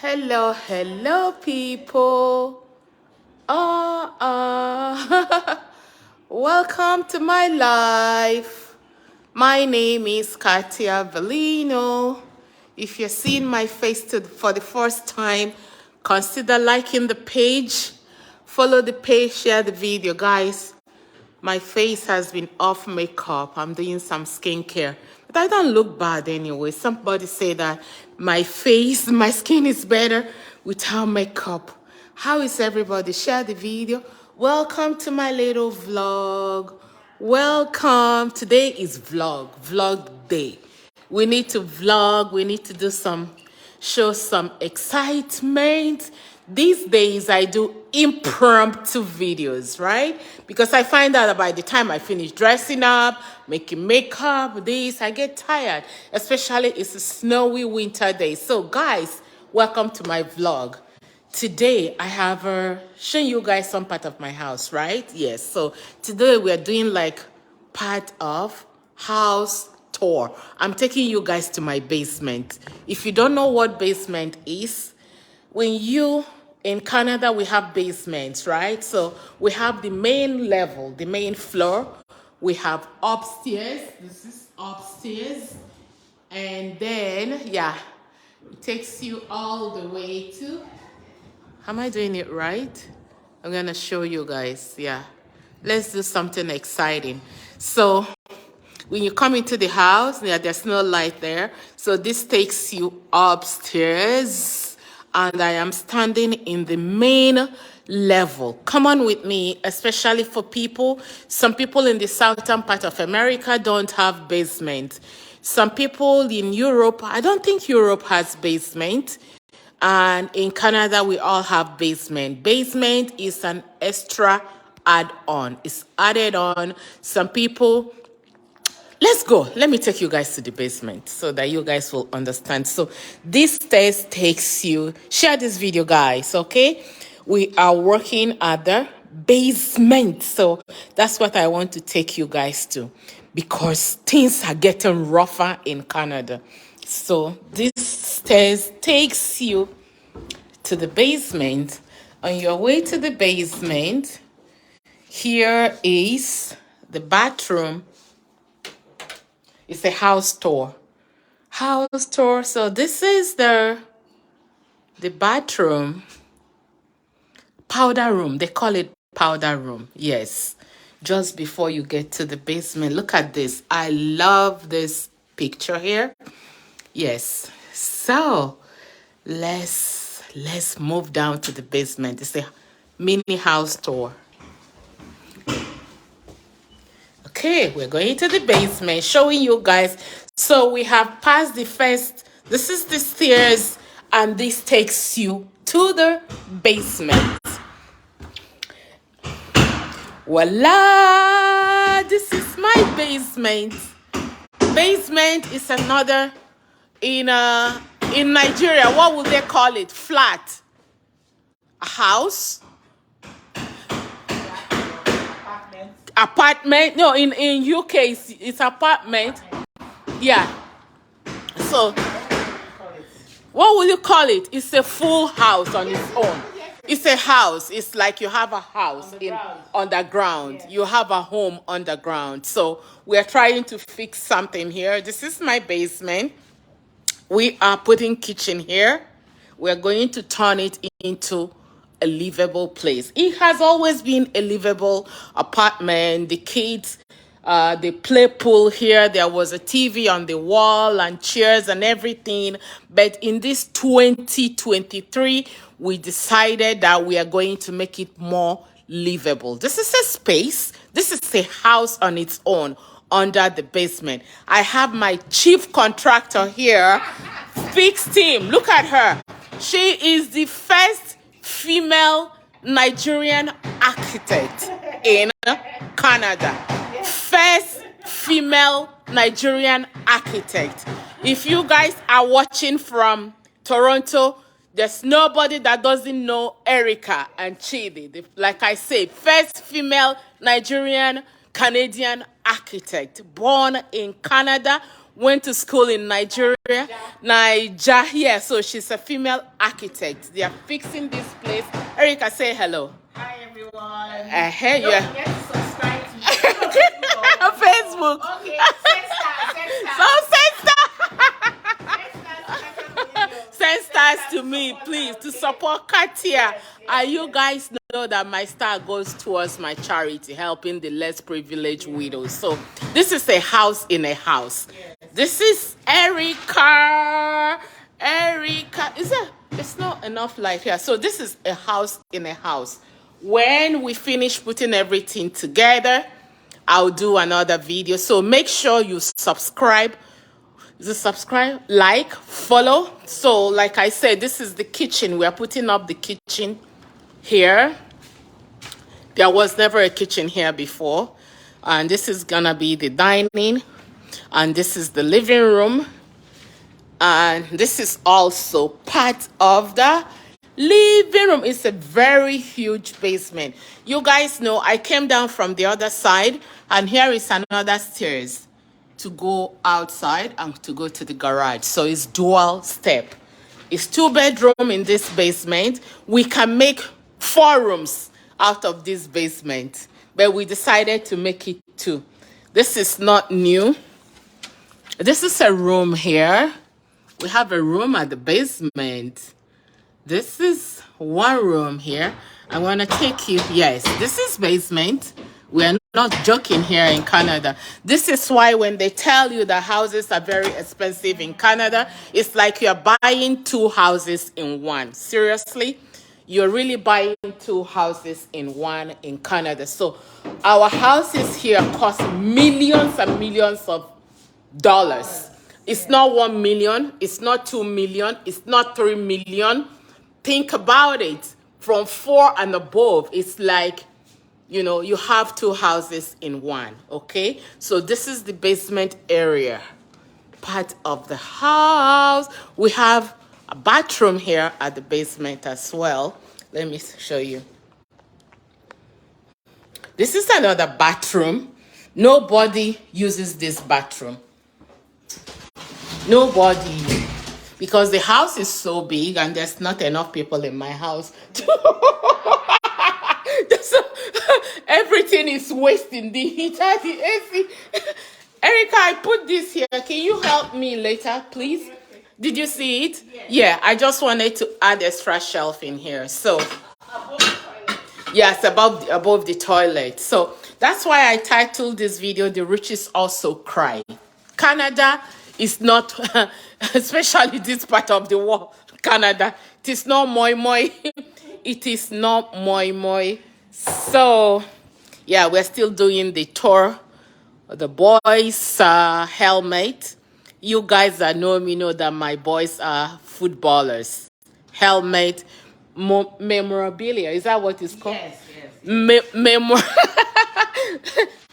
Hello, people. Welcome to my life. My name is Kartia Velino. If you're seeing my face for the first time, consider liking the page, follow the page, share the video, guys. My face has been off makeup. I'm doing some skincare. But I don't look bad anyway. Somebody say that my skin is better without makeup. How is everybody? Share the video. Welcome to my little vlog. Welcome. Today is vlog day. We need to vlog. We need to show some excitement. These days I do impromptu videos, right? Because I find out that by the time I finish dressing up, making makeup, I get tired. Especially it's a snowy winter day. So guys, welcome to my vlog. Today I have shown you guys some part of my house, right? Yes. So today we are doing like part of house tour. I'm taking you guys to my basement. If you don't know what basement is, in Canada, we have basements, right? So we have the main level, the main floor. We have upstairs. This is upstairs. And then, yeah, it takes you all the way to, am I doing it right? I'm going to show you guys. Yeah. Let's do something exciting. So when you come into the house, yeah, there's no light there. So this takes you upstairs. And I am standing in the main level. Come on with me, especially for some people in the southern part of America don't have basement. Some people in Europe, I don't think Europe has basement. And in Canada, we all have basement. Basement is an extra add-on. It's added on. Some people, let's go. Let me take you guys to the basement so that you guys will understand. So this test takes you, share this video, guys, okay? We are working at the basement. So that's what I want to take you guys to because things are getting rougher in Canada. So this test takes you to the basement. On your way to the basement, here is the bathroom. It's a house tour. House tour. So this is the bathroom. Powder room. They call it powder room. Yes. Just before you get to the basement. Look at this. I love this picture here. Yes. So let's move down to the basement. It's a mini house tour. Okay, we're going to the basement, showing you guys. So we have passed the first, this is the stairs, and this takes you to the basement. Voila! This is my basement. Basement is another, in Nigeria, what would they call it? Flat. A house? Apartment. No, in UK it's apartment. Yeah. So what will you call it? It's a full house on its own. It's a house. It's like you have a house underground. Yeah. You have a home underground. So we're trying to fix something here. This is my basement. We are putting kitchen here. We're going to turn it into a livable place. It has always been a livable apartment. The kids, they play pool here. There was a TV on the wall and chairs and everything. But in this 2023, we decided that we are going to make it more livable. This is a space. This is a house on its own under the basement. I have my chief contractor here, fixed team. Look at her. She is the first female Nigerian architect in Canada. First female Nigerian architect. If you guys are watching from Toronto, there's nobody that doesn't know Erica and Chidi. Like I say, first female Nigerian Canadian architect, born in Canada. went to school in Nigeria. Nigeria, yeah, so she's a female architect. They are fixing this place. Erica, say hello. Hi, everyone. Hey, Don't yeah. forget to subscribe to me. Facebook. Okay, send stars. So send stars. Send Send stars to me, please, to support Kartia. You guys know that my star goes towards my charity, helping the less privileged widows. So this is a house in a house. This is Erica. It's not enough light here. So this is a house in a house. When we finish putting everything together, I'll do another video. So make sure you subscribe. Subscribe, like, follow. So like I said, this is the kitchen. We are putting up the kitchen here. There was never a kitchen here before. And this is gonna be the dining. And this is the living room. And this is also part of the living room. It's a very huge basement. You guys know I came down from the other side, and here is another stairs to go outside and to go to the garage. So it's dual step. It's 2-bedroom in this basement. We can make 4 rooms out of this basement, but we decided to make it 2. This is not new. This is a room here. We have a room at the basement. This is one room here. I want to take you, yes, this is basement. We're not joking here in Canada. This is why when they tell you that houses are very expensive in Canada, it's like you're buying 2 houses in one. Seriously, you're really buying 2 houses in one in Canada. So our houses here cost millions and millions of dollars. It's not 1 million, it's not 2 million, it's not 3 million. Think about it. From 4 and above, it's like, you know, you have 2 houses in one, okay? So this is the basement area, part of the house. We have a bathroom here at the basement as well. Let me show you. This is another bathroom. Nobody uses this bathroom. Nobody. Because the house is so big and there's not enough people in my house. Everything is wasting, the heater, the AC. Erica, I put this here. Can you help me later, please? Did you see it? Yeah, I just wanted to add extra shelf in here. So, yes, above the toilet. So that's why I titled this video, The Riches Also Cry. Canada is not, especially this part of the world, Canada, it is not moi moi. It is not moi moi. So, yeah, we're still doing the tour. The boys' helmet. You guys that know me know that my boys are footballers. Helmet, memorabilia. Is that what it's called? Yes.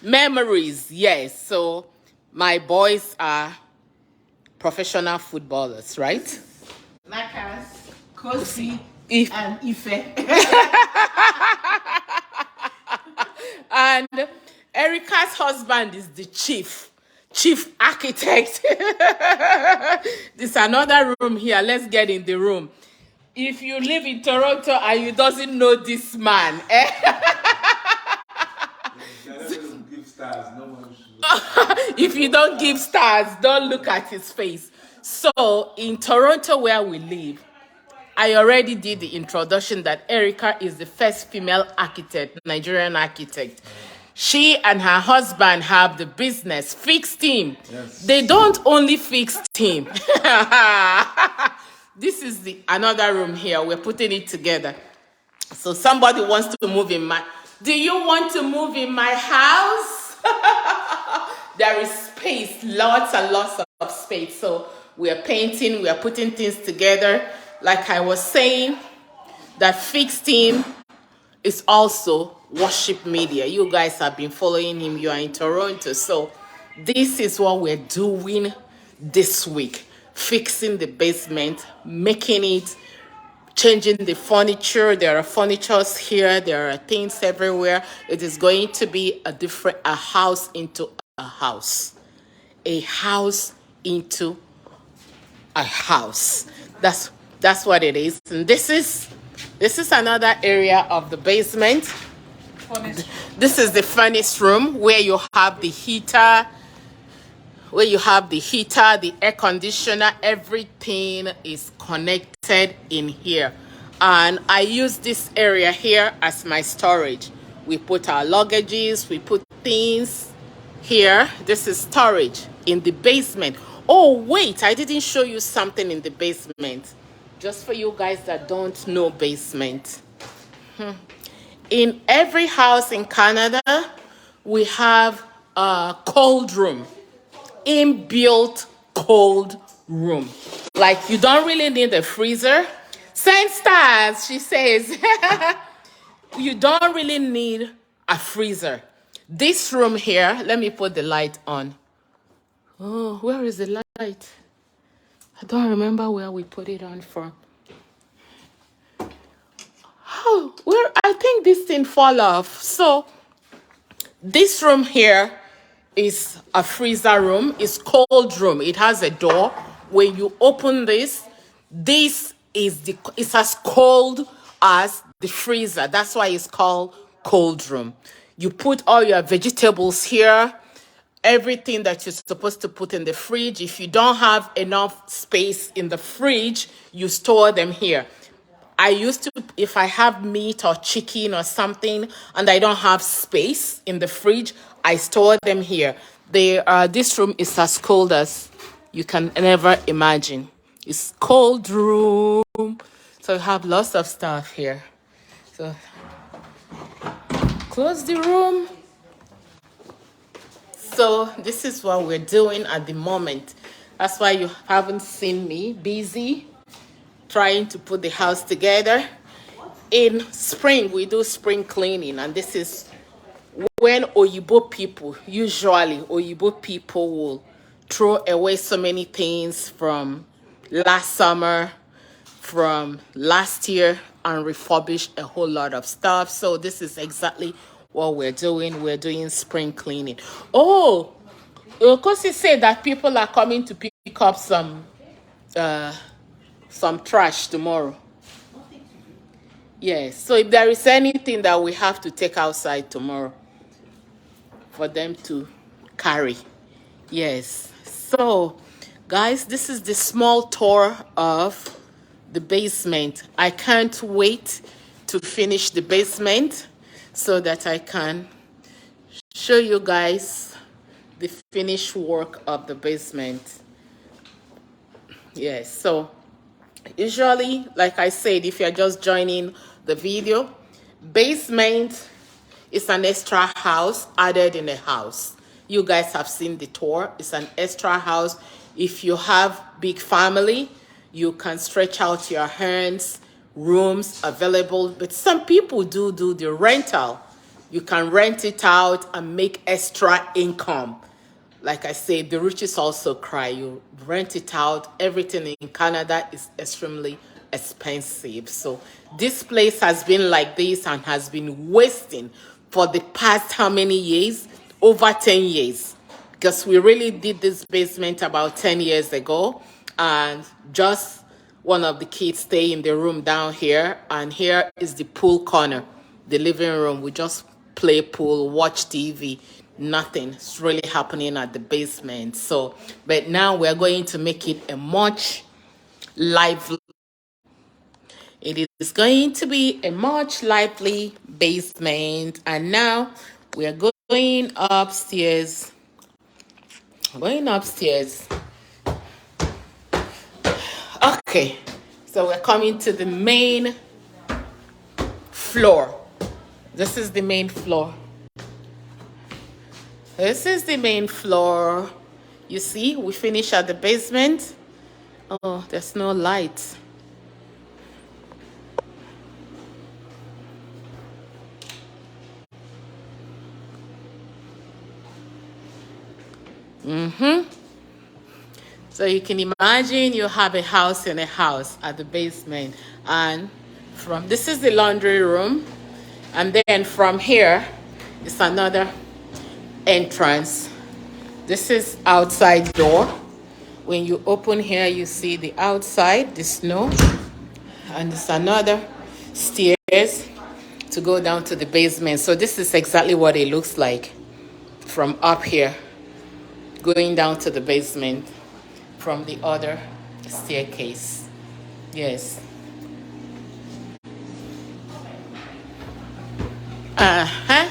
Memories, yes. So, my boys are professional footballers, right? Nakas, Kosi, and Ife. And Erica's husband is the chief architect. There's another room here. Let's get in the room. If you live in Toronto and you doesn't know this man, if you don't give stars, don't look at his face. So in Toronto where we live, I already did the introduction that Erica is the first female architect, Nigerian architect. She and her husband have the business, Fix Team. Yes. They don't only fix team. This is another room here. We're putting it together. So somebody wants to move in my... Do you want to move in my house? There is space, lots and lots of space. So we are painting, we are putting things together. Like I was saying, that Fix Team is also worship media. You guys have been following him. You are in Toronto. So this is what we're doing this week. Fixing the basement, making it, changing the furniture. There are furnitures here. There are things everywhere. It is going to be a house into a house. A house into a house. That's what it is. And this is another area of the basement. This is the furnace room where you have the heater, the air conditioner. Everything is connected in here. And I use this area here as my storage. We put our luggages, we put things here. This is storage in the basement. Oh, wait, I didn't show you something in the basement. Just for you guys that don't know basement. In every house in Canada, we have a cold room. Inbuilt cold room. Like, you don't really need a freezer. Saint Stars, she says. You don't really need a freezer. This room here, let me put the light on. Oh, where is the light? I don't remember where we put it on from. Oh, where? I think this thing fall off. So this room here is a freezer room. It's cold room. It has a door. When you open this it's as cold as the freezer. That's why it's called cold room. You put all your vegetables here, everything that you're supposed to put in the fridge. If you don't have enough space in the fridge, you store them here. I used to, if I have meat or chicken or something and I don't have space in the fridge, I store them here. This room is as cold as you can never imagine. It's cold room. So you have lots of stuff here. So close the room. So this is what we're doing at the moment. That's why you haven't seen me busy trying to put the house together. In spring, we do spring cleaning, and this is when usually Oyibo people will throw away so many things from last summer, from last year, and refurbish a whole lot of stuff. So this is exactly what we're doing. We're doing spring cleaning. Oh, because you said that people are coming to pick up some trash tomorrow. Yes, so if there is anything that we have to take outside tomorrow for them to carry. Yes, so guys, this is the small tour of the basement. I can't wait to finish the basement so that I can show you guys the finished work of the basement. Yes, so usually, like I said, if you're just joining the video, basement is an extra house added in a house. You guys have seen the tour. It's an extra house. If you have big family, you can stretch out your hands, rooms available. But some people do the rental. You can rent it out and make extra income. Like I said, the riches also cry. You rent it out. Everything in Canada is extremely expensive. So this place has been like this and has been wasting for the past how many years? Over 10 years. Because we really did this basement about 10 years ago. And just one of the kids stay in the room down here. And here is the pool corner, the living room. We just play pool, watch TV. Nothing's really happening at the basement. So, but now we're going to make it a much lively. It is going to be a much lively basement. And now we're going upstairs. Okay, so we're coming to the main floor. This is the main floor. This is the main floor. You see, we finish at the basement. Oh, there's no light. So you can imagine you have a house in a house at the basement. And this is the laundry room. And then from here is another entrance. This is outside door. When you open here, you see the outside, the snow, and it's another stairs to go down to the basement. So this is exactly what it looks like from up here, going down to the basement from the other staircase. Yes. Uh-huh.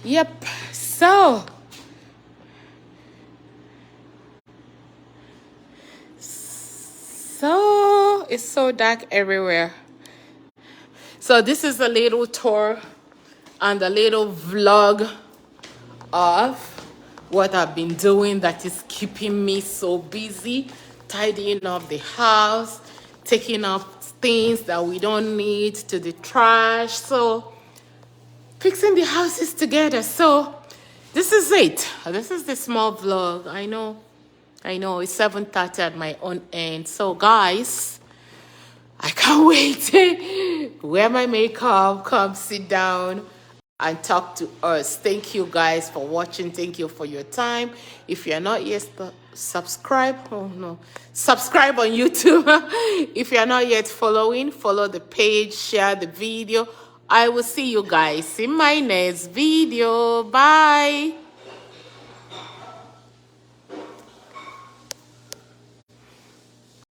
Yep. So it's so dark everywhere. So this is a little tour and a little vlog of what I've been doing that is keeping me so busy, tidying up the house, taking up things that we don't need to the trash, so fixing the houses together. So this is it. This is the small vlog. I know it's 7:30 at my own end. So guys, I can't wait. Wear my makeup, come sit down and talk to us. Thank you guys for watching. Thank you for your time. If you're not yet subscribe on YouTube. If you're not yet following, follow the page, share the video. I will see you guys in my next video. Bye.